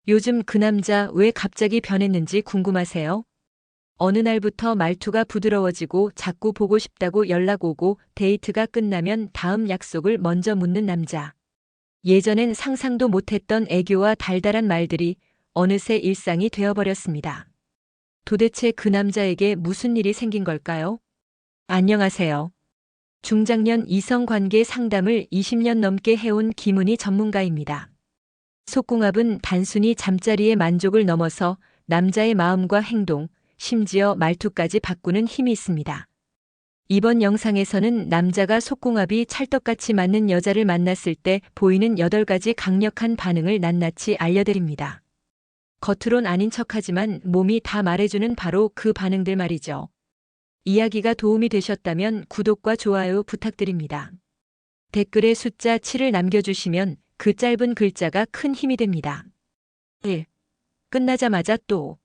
요즘 그 남자 왜 갑자기 변했는지 궁금하세요? 어느 날부터 말투가 부드러워지고 자꾸 보고 싶다고 연락 오고 데이트가 끝나면 다음 약속을 먼저 묻는 남자. 예전엔 상상도 못했던 애교와 달달한 말들이 어느새 일상이 되어버렸습니다. 도대체 그 남자에게 무슨 일이 생긴 걸까요? 안녕하세요. 중장년 이성관계 상담을 20년 넘게 해온 김은희 전문가입니다. 속궁합은 단순히 잠자리의 만족을 넘어서 남자의 마음과 행동, 심지어 말투까지 바꾸는 힘이 있습니다. 이번 영상에서는 남자가 속궁합이 찰떡같이 맞는 여자를 만났을 때 보이는 8가지 강력한 반응을 낱낱이 알려드립니다. 겉으론 아닌 척하지만 몸이 다 말해주는 바로 그 반응들 말이죠. 이야기가 도움이 되셨다면 구독과 좋아요 부탁드립니다. 댓글에 숫자 7을 남겨주시면 그 짧은 글자가 큰 힘이 됩니다. 1. 끝나자마자 또.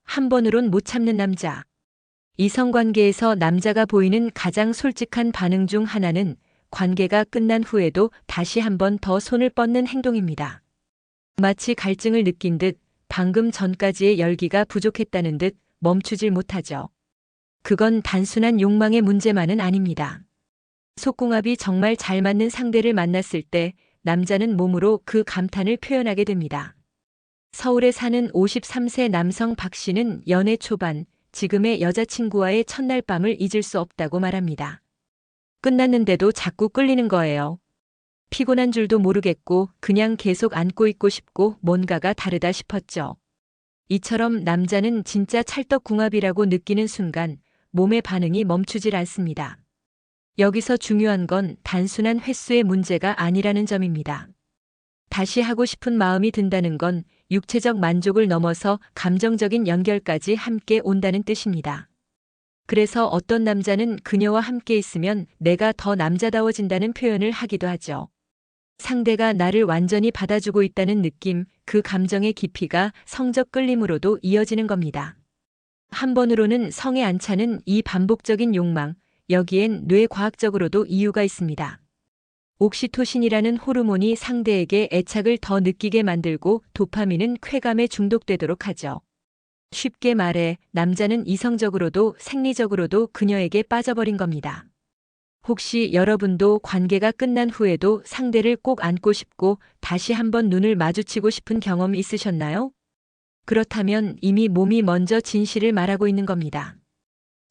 한 번으론 못 참는 남자. 이성관계에서 남자가 보이는 가장 솔직한 반응 중 하나는 관계가 끝난 후에도 다시 한 번 더 손을 뻗는 행동입니다. 마치 갈증을 느낀 듯 방금 전까지의 열기가 부족했다는 듯 멈추질 못하죠. 그건 단순한 욕망의 문제만은 아닙니다. 속궁합이 정말 잘 맞는 상대를 만났을 때 남자는 몸으로 그 감탄을 표현하게 됩니다. 서울에 사는 53세 남성 박 씨는 연애 초반, 지금의 여자친구와의 첫날 밤을 잊을 수 없다고 말합니다. 끝났는데도 자꾸 끌리는 거예요. 피곤한 줄도 모르겠고 그냥 계속 안고 있고 싶고 뭔가가 다르다 싶었죠. 이처럼 남자는 진짜 찰떡궁합이라고 느끼는 순간 몸의 반응이 멈추질 않습니다. 여기서 중요한 건 단순한 횟수의 문제가 아니라는 점입니다. 다시 하고 싶은 마음이 든다는 건 육체적 만족을 넘어서 감정적인 연결까지 함께 온다는 뜻입니다. 그래서 어떤 남자는 그녀와 함께 있으면 내가 더 남자다워진다는 표현을 하기도 하죠. 상대가 나를 완전히 받아주고 있다는 느낌, 그 감정의 깊이가 성적 끌림으로도 이어지는 겁니다. 한 번으로는 성에 안 차는 이 반복적인 욕망, 여기엔 뇌과학적으로도 이유가 있습니다. 옥시토신이라는 호르몬이 상대에게 애착을 더 느끼게 만들고 도파민은 쾌감에 중독되도록 하죠. 쉽게 말해 남자는 이성적으로도 생리적으로도 그녀에게 빠져버린 겁니다. 혹시 여러분도 관계가 끝난 후에도 상대를 꼭 안고 싶고 다시 한번 눈을 마주치고 싶은 경험 있으셨나요? 그렇다면 이미 몸이 먼저 진실을 말하고 있는 겁니다.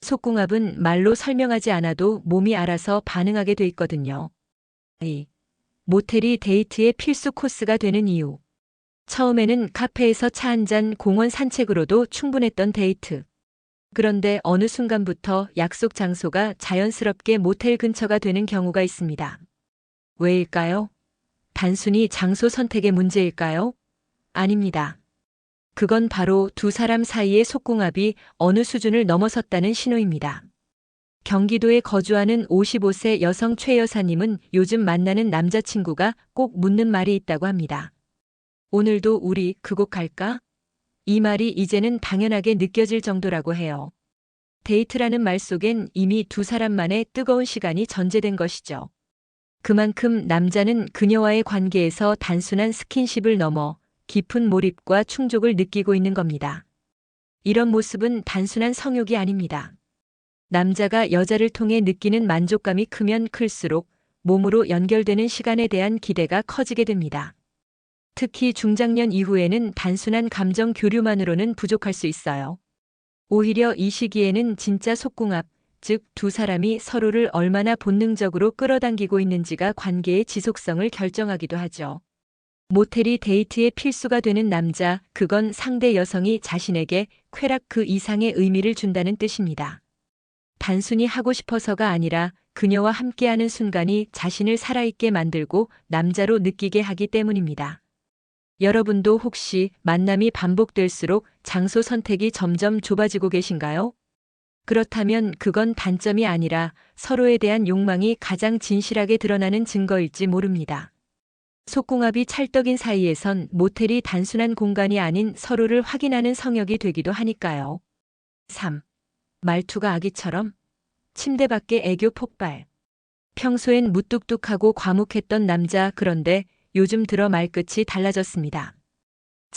속궁합은 말로 설명하지 않아도 몸이 알아서 반응하게 돼 있거든요. 2. 모텔이 데이트의 필수 코스가 되는 이유. 처음에는 카페에서 차 한 잔, 공원 산책으로도 충분했던 데이트. 그런데 어느 순간부터 약속 장소가 자연스럽게 모텔 근처가 되는 경우가 있습니다. 왜일까요? 단순히 장소 선택의 문제일까요? 아닙니다. 그건 바로 두 사람 사이의 속궁합이 어느 수준을 넘어섰다는 신호입니다. 경기도에 거주하는 55세 여성 최 여사님은 요즘 만나는 남자친구가 꼭 묻는 말이 있다고 합니다. 오늘도 우리 그곳 갈까? 이 말이 이제는 당연하게 느껴질 정도라고 해요. 데이트라는 말 속엔 이미 두 사람만의 뜨거운 시간이 전제된 것이죠. 그만큼 남자는 그녀와의 관계에서 단순한 스킨십을 넘어 깊은 몰입과 충족을 느끼고 있는 겁니다. 이런 모습은 단순한 성욕이 아닙니다. 남자가 여자를 통해 느끼는 만족감이 크면 클수록 몸으로 연결되는 시간에 대한 기대가 커지게 됩니다. 특히 중장년 이후에는 단순한 감정 교류만으로는 부족할 수 있어요. 오히려 이 시기에는 진짜 속궁합, 즉 두 사람이 서로를 얼마나 본능적으로 끌어당기고 있는지가 관계의 지속성을 결정하기도 하죠. 모텔이 데이트의 필수가 되는 남자, 그건 상대 여성이 자신에게 쾌락 그 이상의 의미를 준다는 뜻입니다. 단순히 하고 싶어서가 아니라 그녀와 함께하는 순간이 자신을 살아있게 만들고 남자로 느끼게 하기 때문입니다. 여러분도 혹시 만남이 반복될수록 장소 선택이 점점 좁아지고 계신가요? 그렇다면 그건 단점이 아니라 서로에 대한 욕망이 가장 진실하게 드러나는 증거일지 모릅니다. 속궁합이 찰떡인 사이에선 모텔이 단순한 공간이 아닌 서로를 확인하는 성역이 되기도 하니까요. 3. 말투가 아기처럼? 침대 밖에 애교 폭발. 평소엔 무뚝뚝하고 과묵했던 남자, 그런데 요즘 들어 말끝이 달라졌습니다.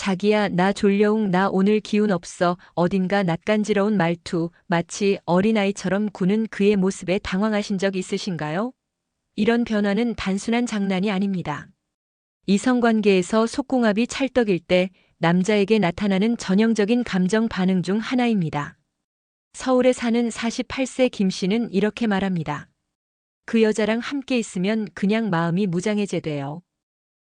자기야, 나 졸려웅, 나 오늘 기운 없어. 어딘가 낯간지러운 말투, 마치 어린아이처럼 구는 그의 모습에 당황하신 적 있으신가요? 이런 변화는 단순한 장난이 아닙니다. 이성관계에서 속궁합이 찰떡일 때 남자에게 나타나는 전형적인 감정 반응 중 하나입니다. 서울에 사는 48세 김 씨는 이렇게 말합니다. 그 여자랑 함께 있으면 그냥 마음이 무장해제돼요.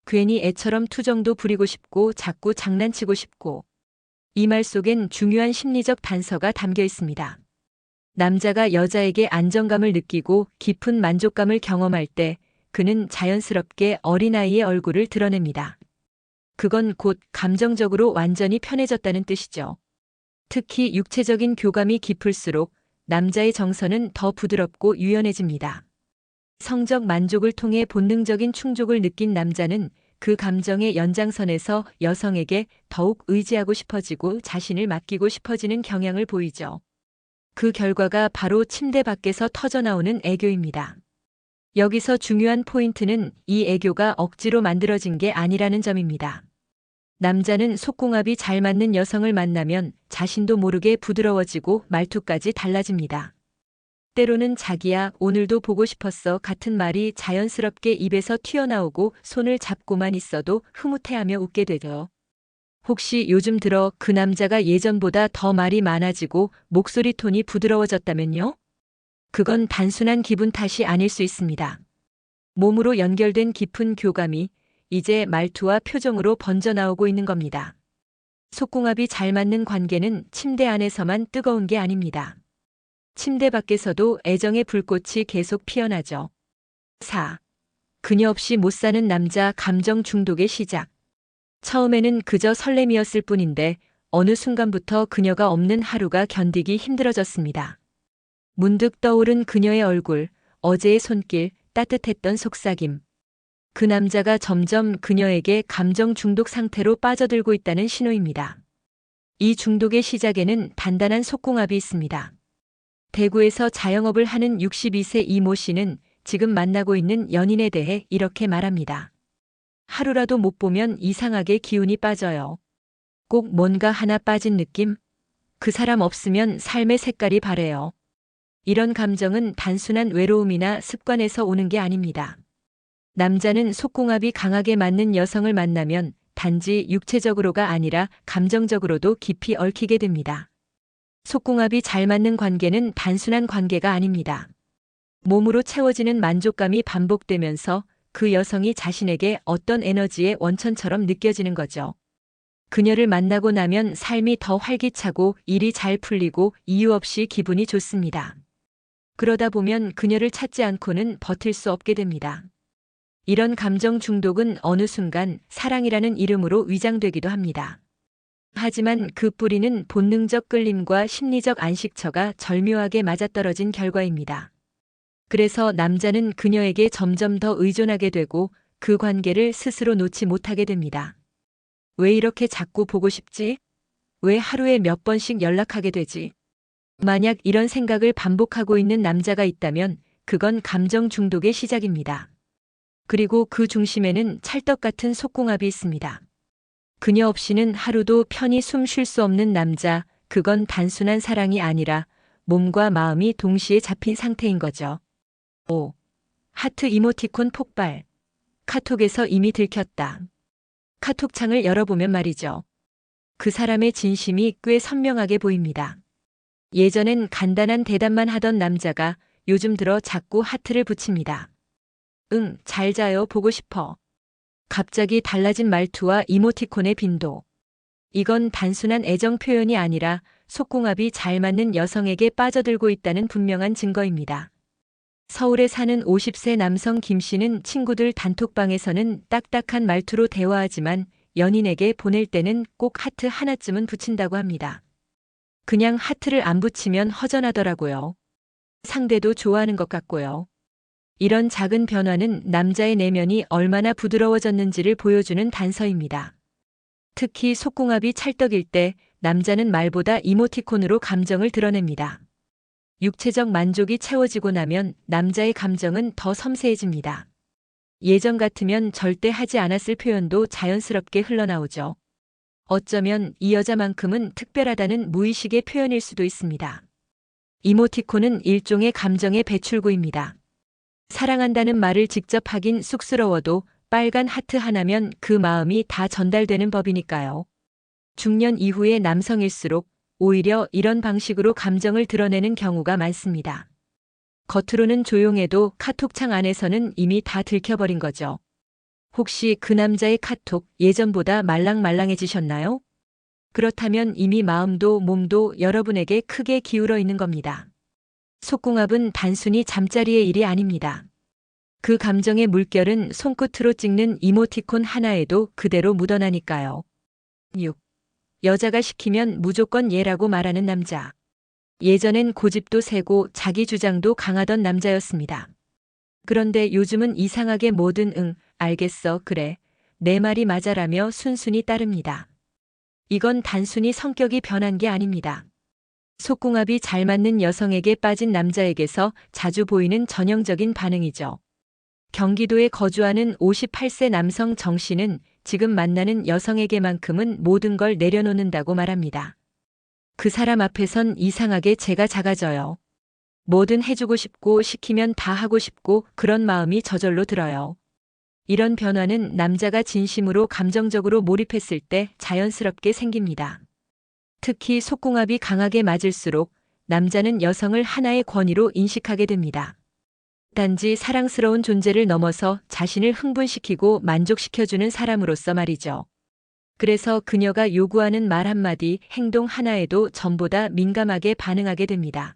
괜히 애처럼 투정도 부리고 싶고 자꾸 장난치고 싶고. 이 말 속엔 중요한 심리적 단서가 담겨 있습니다. 남자가 여자에게 안정감을 느끼고 깊은 만족감을 경험할 때 그는 자연스럽게 어린아이의 얼굴을 드러냅니다. 그건 곧 감정적으로 완전히 편해졌다는 뜻이죠. 특히 육체적인 교감이 깊을수록 남자의 정서는 더 부드럽고 유연해집니다. 성적 만족을 통해 본능적인 충족을 느낀 남자는 그 감정의 연장선에서 여성에게 더욱 의지하고 싶어지고 자신을 맡기고 싶어지는 경향을 보이죠. 그 결과가 바로 침대 밖에서 터져나오는 애교입니다. 여기서 중요한 포인트는 이 애교가 억지로 만들어진 게 아니라는 점입니다. 남자는 속궁합이 잘 맞는 여성을 만나면 자신도 모르게 부드러워지고 말투까지 달라집니다. 때로는 자기야, 오늘도 보고 싶었어 같은 말이 자연스럽게 입에서 튀어나오고 손을 잡고만 있어도 흐뭇해하며 웃게 되죠. 혹시 요즘 들어 그 남자가 예전보다 더 말이 많아지고 목소리 톤이 부드러워졌다면요? 그건 단순한 기분 탓이 아닐 수 있습니다. 몸으로 연결된 깊은 교감이 이제 말투와 표정으로 번져나오고 있는 겁니다. 속궁합이 잘 맞는 관계는 침대 안에서만 뜨거운 게 아닙니다. 침대 밖에서도 애정의 불꽃이 계속 피어나죠. 4. 그녀 없이 못 사는 남자 감정 중독의 시작. 처음에는 그저 설렘이었을 뿐인데 어느 순간부터 그녀가 없는 하루가 견디기 힘들어졌습니다. 문득 떠오른 그녀의 얼굴, 어제의 손길, 따뜻했던 속삭임. 그 남자가 점점 그녀에게 감정 중독 상태로 빠져들고 있다는 신호입니다. 이 중독의 시작에는 단단한 속궁합이 있습니다. 대구에서 자영업을 하는 62세 이모 씨는 지금 만나고 있는 연인에 대해 이렇게 말합니다. 하루라도 못 보면 이상하게 기운이 빠져요. 꼭 뭔가 하나 빠진 느낌? 그 사람 없으면 삶의 색깔이 바래요. 이런 감정은 단순한 외로움이나 습관에서 오는 게 아닙니다. 남자는 속궁합이 강하게 맞는 여성을 만나면 단지 육체적으로가 아니라 감정적으로도 깊이 얽히게 됩니다. 속궁합이 잘 맞는 관계는 단순한 관계가 아닙니다. 몸으로 채워지는 만족감이 반복되면서 그 여성이 자신에게 어떤 에너지의 원천처럼 느껴지는 거죠. 그녀를 만나고 나면 삶이 더 활기차고 일이 잘 풀리고 이유 없이 기분이 좋습니다. 그러다 보면 그녀를 찾지 않고는 버틸 수 없게 됩니다. 이런 감정 중독은 어느 순간 사랑이라는 이름으로 위장되기도 합니다. 하지만 그 뿌리는 본능적 끌림과 심리적 안식처가 절묘하게 맞아떨어진 결과입니다. 그래서 남자는 그녀에게 점점 더 의존하게 되고 그 관계를 스스로 놓지 못하게 됩니다. 왜 이렇게 자꾸 보고 싶지? 왜 하루에 몇 번씩 연락하게 되지? 만약 이런 생각을 반복하고 있는 남자가 있다면 그건 감정 중독의 시작입니다. 그리고 그 중심에는 찰떡 같은 속궁합이 있습니다. 그녀 없이는 하루도 편히 숨 쉴 수 없는 남자, 그건 단순한 사랑이 아니라 몸과 마음이 동시에 잡힌 상태인 거죠. 5. 하트 이모티콘 폭발. 카톡에서 이미 들켰다. 카톡창을 열어보면 말이죠. 그 사람의 진심이 꽤 선명하게 보입니다. 예전엔 간단한 대답만 하던 남자가 요즘 들어 자꾸 하트를 붙입니다. 응, 잘 자요, 보고 싶어. 갑자기 달라진 말투와 이모티콘의 빈도. 이건 단순한 애정 표현이 아니라 속궁합이 잘 맞는 여성에게 빠져들고 있다는 분명한 증거입니다. 서울에 사는 50세 남성 김 씨는 친구들 단톡방에서는 딱딱한 말투로 대화하지만 연인에게 보낼 때는 꼭 하트 하나쯤은 붙인다고 합니다. 그냥 하트를 안 붙이면 허전하더라고요. 상대도 좋아하는 것 같고요. 이런 작은 변화는 남자의 내면이 얼마나 부드러워졌는지를 보여주는 단서입니다. 특히 속궁합이 찰떡일 때 남자는 말보다 이모티콘으로 감정을 드러냅니다. 육체적 만족이 채워지고 나면 남자의 감정은 더 섬세해집니다. 예전 같으면 절대 하지 않았을 표현도 자연스럽게 흘러나오죠. 어쩌면 이 여자만큼은 특별하다는 무의식의 표현일 수도 있습니다. 이모티콘은 일종의 감정의 배출구입니다. 사랑한다는 말을 직접 하긴 쑥스러워도 빨간 하트 하나면 그 마음이 다 전달되는 법이니까요. 중년 이후의 남성일수록 오히려 이런 방식으로 감정을 드러내는 경우가 많습니다. 겉으로는 조용해도 카톡창 안에서는 이미 다 들켜버린 거죠. 혹시 그 남자의 카톡 예전보다 말랑말랑해지셨나요? 그렇다면 이미 마음도 몸도 여러분에게 크게 기울어 있는 겁니다. 속궁합은 단순히 잠자리의 일이 아닙니다. 그 감정의 물결은 손끝으로 찍는 이모티콘 하나에도 그대로 묻어나니까요. 6. 여자가 시키면 무조건 예라고 말하는 남자. 예전엔 고집도 세고 자기 주장도 강하던 남자였습니다. 그런데 요즘은 이상하게 뭐든 응, 알겠어, 그래, 내 말이 맞아라며 순순히 따릅니다. 이건 단순히 성격이 변한 게 아닙니다. 속궁합이 잘 맞는 여성에게 빠진 남자에게서 자주 보이는 전형적인 반응이죠. 경기도에 거주하는 58세 남성 정 씨는 지금 만나는 여성에게만큼은 모든 걸 내려놓는다고 말합니다. 그 사람 앞에선 이상하게 제가 작아져요. 뭐든 해주고 싶고 시키면 다 하고 싶고 그런 마음이 저절로 들어요. 이런 변화는 남자가 진심으로 감정적으로 몰입했을 때 자연스럽게 생깁니다. 특히 속궁합이 강하게 맞을수록 남자는 여성을 하나의 권위로 인식하게 됩니다. 단지 사랑스러운 존재를 넘어서 자신을 흥분시키고 만족시켜주는 사람으로서 말이죠. 그래서 그녀가 요구하는 말 한마디, 행동 하나에도 전보다 민감하게 반응하게 됩니다.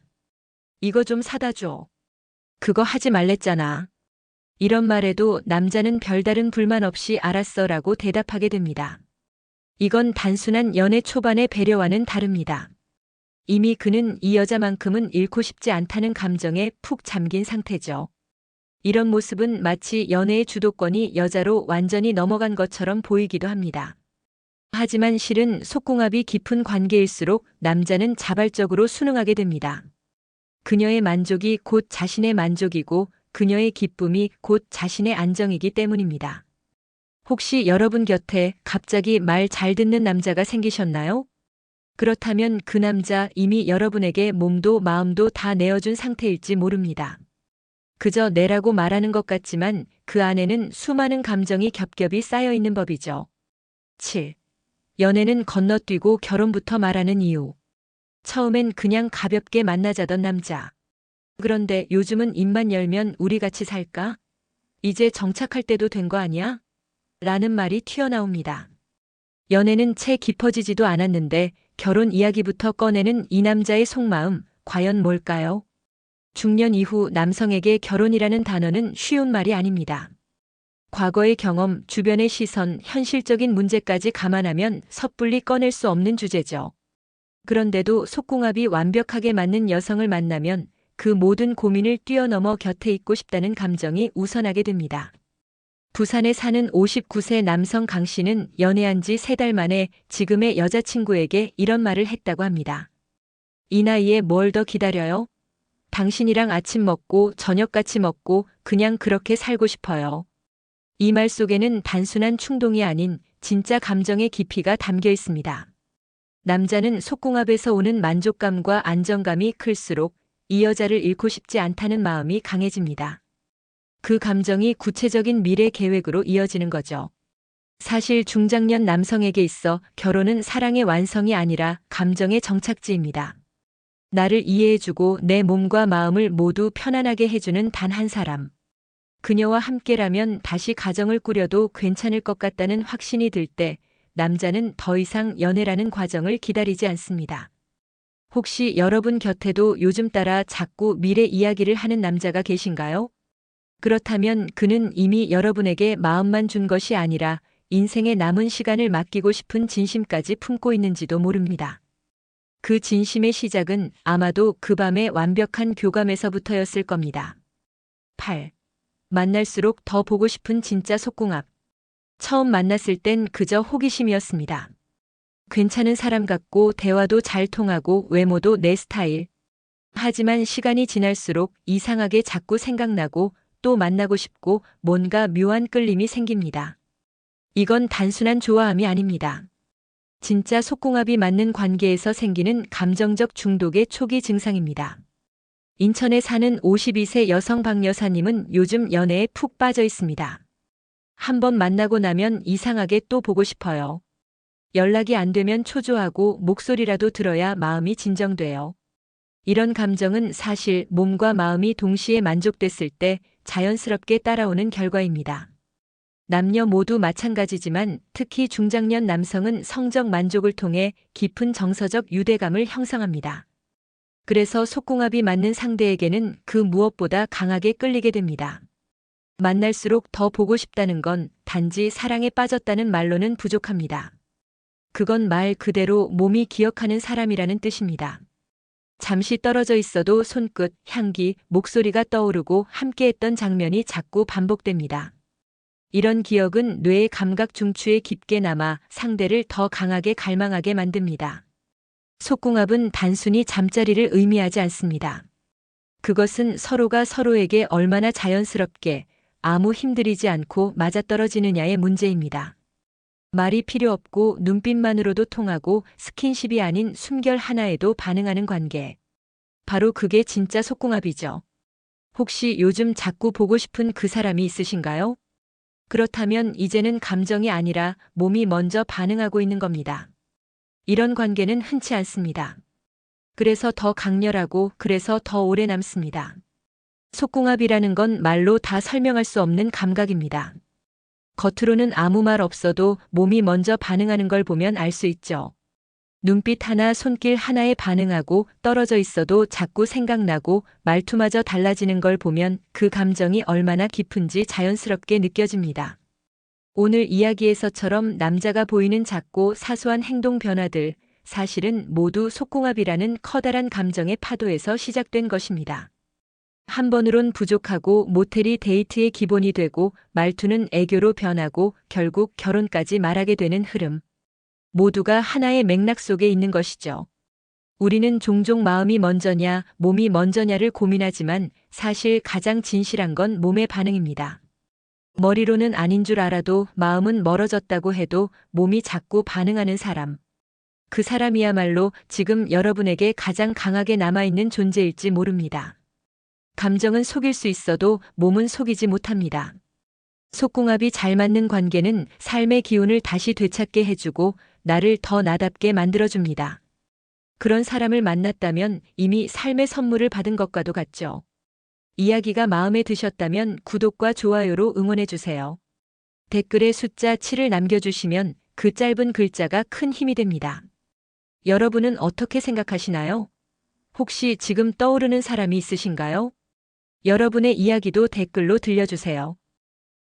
이거 좀 사다 줘. 그거 하지 말랬잖아. 이런 말에도 남자는 별다른 불만 없이 알았어라고 대답하게 됩니다. 이건 단순한 연애 초반의 배려와는 다릅니다. 이미 그는 이 여자만큼은 잃고 싶지 않다는 감정에 푹 잠긴 상태죠. 이런 모습은 마치 연애의 주도권이 여자로 완전히 넘어간 것처럼 보이기도 합니다. 하지만 실은 속궁합이 깊은 관계일수록 남자는 자발적으로 순응하게 됩니다. 그녀의 만족이 곧 자신의 만족이고 그녀의 기쁨이 곧 자신의 안정이기 때문입니다. 혹시 여러분 곁에 갑자기 말 잘 듣는 남자가 생기셨나요? 그렇다면 그 남자 이미 여러분에게 몸도 마음도 다 내어준 상태일지 모릅니다. 그저 내라고 말하는 것 같지만 그 안에는 수많은 감정이 겹겹이 쌓여 있는 법이죠. 7. 연애는 건너뛰고 결혼부터 말하는 이유. 처음엔 그냥 가볍게 만나자던 남자. 그런데 요즘은 입만 열면 우리 같이 살까? 이제 정착할 때도 된 거 아니야? 라는 말이 튀어나옵니다. 연애는 채 깊어지지도 않았는데 결혼 이야기부터 꺼내는 이 남자의 속마음, 과연 뭘까요? 중년 이후 남성에게 결혼이라는 단어는 쉬운 말이 아닙니다. 과거의 경험, 주변의 시선, 현실적인 문제까지 감안하면 섣불리 꺼낼 수 없는 주제죠. 그런데도 속궁합이 완벽하게 맞는 여성을 만나면 그 모든 고민을 뛰어넘어 곁에 있고 싶다는 감정이 우선하게 됩니다. 부산에 사는 59세 남성 강 씨는 연애한 지 3달 만에 지금의 여자친구에게 이런 말을 했다고 합니다. 이 나이에 뭘 더 기다려요? 당신이랑 아침 먹고 저녁 같이 먹고 그냥 그렇게 살고 싶어요. 이 말 속에는 단순한 충동이 아닌 진짜 감정의 깊이가 담겨 있습니다. 남자는 속궁합에서 오는 만족감과 안정감이 클수록 이 여자를 잃고 싶지 않다는 마음이 강해집니다. 그 감정이 구체적인 미래 계획으로 이어지는 거죠. 사실 중장년 남성에게 있어 결혼은 사랑의 완성이 아니라 감정의 정착지입니다. 나를 이해해주고 내 몸과 마음을 모두 편안하게 해주는 단 한 사람. 그녀와 함께라면 다시 가정을 꾸려도 괜찮을 것 같다는 확신이 들 때 남자는 더 이상 연애라는 과정을 기다리지 않습니다. 혹시 여러분 곁에도 요즘 따라 자꾸 미래 이야기를 하는 남자가 계신가요? 그렇다면 그는 이미 여러분에게 마음만 준 것이 아니라 인생의 남은 시간을 맡기고 싶은 진심까지 품고 있는지도 모릅니다. 그 진심의 시작은 아마도 그 밤의 완벽한 교감에서부터였을 겁니다. 8. 만날수록 더 보고 싶은 진짜 속궁합. 처음 만났을 땐 그저 호기심이었습니다. 괜찮은 사람 같고 대화도 잘 통하고 외모도 내 스타일. 하지만 시간이 지날수록 이상하게 자꾸 생각나고 또 만나고 싶고 뭔가 묘한 끌림이 생깁니다. 이건 단순한 좋아함이 아닙니다. 진짜 속궁합이 맞는 관계에서 생기는 감정적 중독의 초기 증상입니다. 인천에 사는 52세 여성 박 여사님은 요즘 연애에 푹 빠져 있습니다. 한번 만나고 나면 이상하게 또 보고 싶어요. 연락이 안 되면 초조하고 목소리라도 들어야 마음이 진정돼요. 이런 감정은 사실 몸과 마음이 동시에 만족됐을 때 자연스럽게 따라오는 결과입니다. 남녀 모두 마찬가지지만 특히 중장년 남성은 성적 만족을 통해 깊은 정서적 유대감을 형성합니다. 그래서 속궁합이 맞는 상대에게는 그 무엇보다 강하게 끌리게 됩니다. 만날수록 더 보고 싶다는 건 단지 사랑에 빠졌다는 말로는 부족합니다. 그건 말 그대로 몸이 기억하는 사람이라는 뜻입니다. 잠시 떨어져 있어도 손끝, 향기, 목소리가 떠오르고 함께했던 장면이 자꾸 반복됩니다. 이런 기억은 뇌의 감각 중추에 깊게 남아 상대를 더 강하게 갈망하게 만듭니다. 속궁합은 단순히 잠자리를 의미하지 않습니다. 그것은 서로가 서로에게 얼마나 자연스럽게 아무 힘들이지 않고 맞아떨어지느냐의 문제입니다. 말이 필요 없고 눈빛만으로도 통하고 스킨십이 아닌 숨결 하나에도 반응하는 관계. 바로 그게 진짜 속궁합이죠. 혹시 요즘 자꾸 보고 싶은 그 사람이 있으신가요? 그렇다면 이제는 감정이 아니라 몸이 먼저 반응하고 있는 겁니다. 이런 관계는 흔치 않습니다. 그래서 더 강렬하고 그래서 더 오래 남습니다. 속궁합이라는 건 말로 다 설명할 수 없는 감각입니다. 겉으로는 아무 말 없어도 몸이 먼저 반응하는 걸 보면 알 수 있죠. 눈빛 하나, 손길 하나에 반응하고 떨어져 있어도 자꾸 생각나고 말투마저 달라지는 걸 보면 그 감정이 얼마나 깊은지 자연스럽게 느껴집니다. 오늘 이야기에서처럼 남자가 보이는 작고 사소한 행동 변화들, 사실은 모두 속궁합이라는 커다란 감정의 파도에서 시작된 것입니다. 한 번으론 부족하고 모텔이 데이트의 기본이 되고 말투는 애교로 변하고 결국 결혼까지 말하게 되는 흐름. 모두가 하나의 맥락 속에 있는 것이죠. 우리는 종종 마음이 먼저냐, 몸이 먼저냐를 고민하지만 사실 가장 진실한 건 몸의 반응입니다. 머리로는 아닌 줄 알아도 마음은 멀어졌다고 해도 몸이 자꾸 반응하는 사람. 그 사람이야말로 지금 여러분에게 가장 강하게 남아있는 존재일지 모릅니다. 감정은 속일 수 있어도 몸은 속이지 못합니다. 속궁합이 잘 맞는 관계는 삶의 기운을 다시 되찾게 해주고 나를 더 나답게 만들어줍니다. 그런 사람을 만났다면 이미 삶의 선물을 받은 것과도 같죠. 이야기가 마음에 드셨다면 구독과 좋아요로 응원해주세요. 댓글에 숫자 7을 남겨주시면 그 짧은 글자가 큰 힘이 됩니다. 여러분은 어떻게 생각하시나요? 혹시 지금 떠오르는 사람이 있으신가요? 여러분의 이야기도 댓글로 들려주세요.